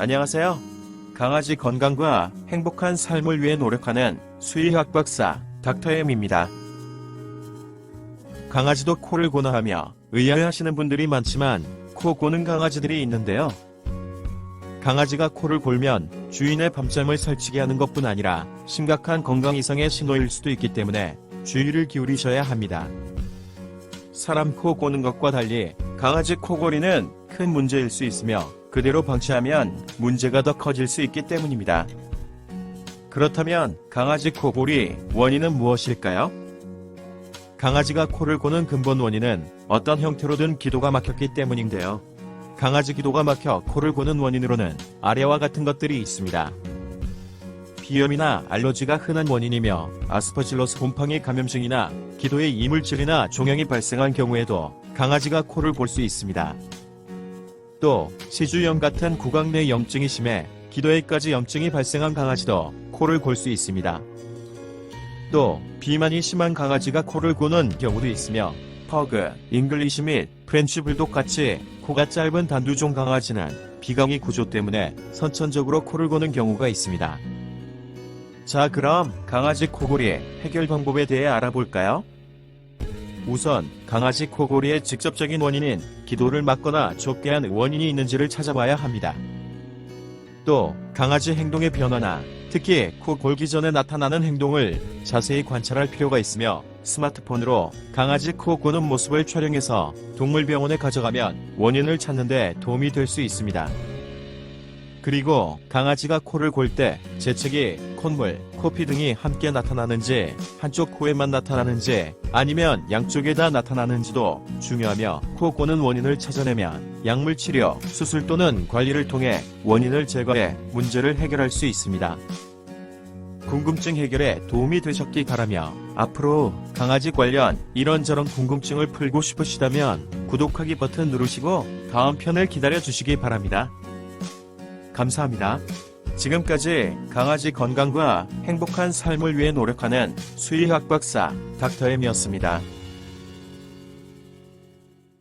안녕하세요. 강아지 건강과 행복한 삶을 위해 노력하는 수의학 박사 닥터엠입니다. 강아지도 코를 고나 하며 의아해하시는 분들이 많지만 코 고는 강아지들이 있는데요. 강아지가 코를 골면 주인의 밤잠을 설치게 하는 것뿐 아니라 심각한 건강 이상의 신호일 수도 있기 때문에 주의를 기울이셔야 합니다. 사람 코 고는 것과 달리 강아지 코골이는 큰 문제일 수 있으며 그대로 방치하면 문제가 더 커질 수 있기 때문입니다. 그렇다면 강아지 코골이 원인은 무엇일까요? 강아지가 코를 고는 근본 원인은 어떤 형태로든 기도가 막혔기 때문인데요. 강아지 기도가 막혀 코를 고는 원인으로는 아래와 같은 것들이 있습니다. 비염이나 알러지가 흔한 원인이며 아스퍼질러스 곰팡이 감염증이나 기도에 이물질이나 종양이 발생한 경우에도 강아지가 코를 골 수 있습니다. 또 시주염 같은 구강 내 염증이 심해 기도에까지 염증이 발생한 강아지도 코를 골 수 있습니다. 또 비만이 심한 강아지가 코를 고는 경우도 있으며 퍼그, 잉글리시 및 프렌치 불독 같이 코가 짧은 단두종 강아지는 비강이 구조 때문에 선천적으로 코를 고는 경우가 있습니다. 자, 그럼 강아지 코골이 해결 방법에 대해 알아볼까요? 우선 강아지 코골이의 직접적인 원인인 기도를 막거나 좁게 한 원인이 있는지를 찾아봐야 합니다. 또 강아지 행동의 변화나 특히 코 골기 전에 나타나는 행동을 자세히 관찰할 필요가 있으며 스마트폰으로 강아지 코 고는 모습을 촬영해서 동물병원에 가져가면 원인을 찾는 데 도움이 될 수 있습니다. 그리고 강아지가 코를 골 때 재채기, 콧물, 코피 등이 함께 나타나는지 한쪽 코에만 나타나는지 아니면 양쪽에 다 나타나는지도 중요하며 코 고는 원인을 찾아내면 약물 치료, 수술 또는 관리를 통해 원인을 제거해 문제를 해결할 수 있습니다. 궁금증 해결에 도움이 되셨기 바라며 앞으로 강아지 관련 이런저런 궁금증을 풀고 싶으시다면 구독하기 버튼 누르시고 다음 편을 기다려 주시기 바랍니다. 감사합니다. 지금까지 강아지 건강과 행복한 삶을 위해 노력하는 수의학 박사 닥터엠이었습니다.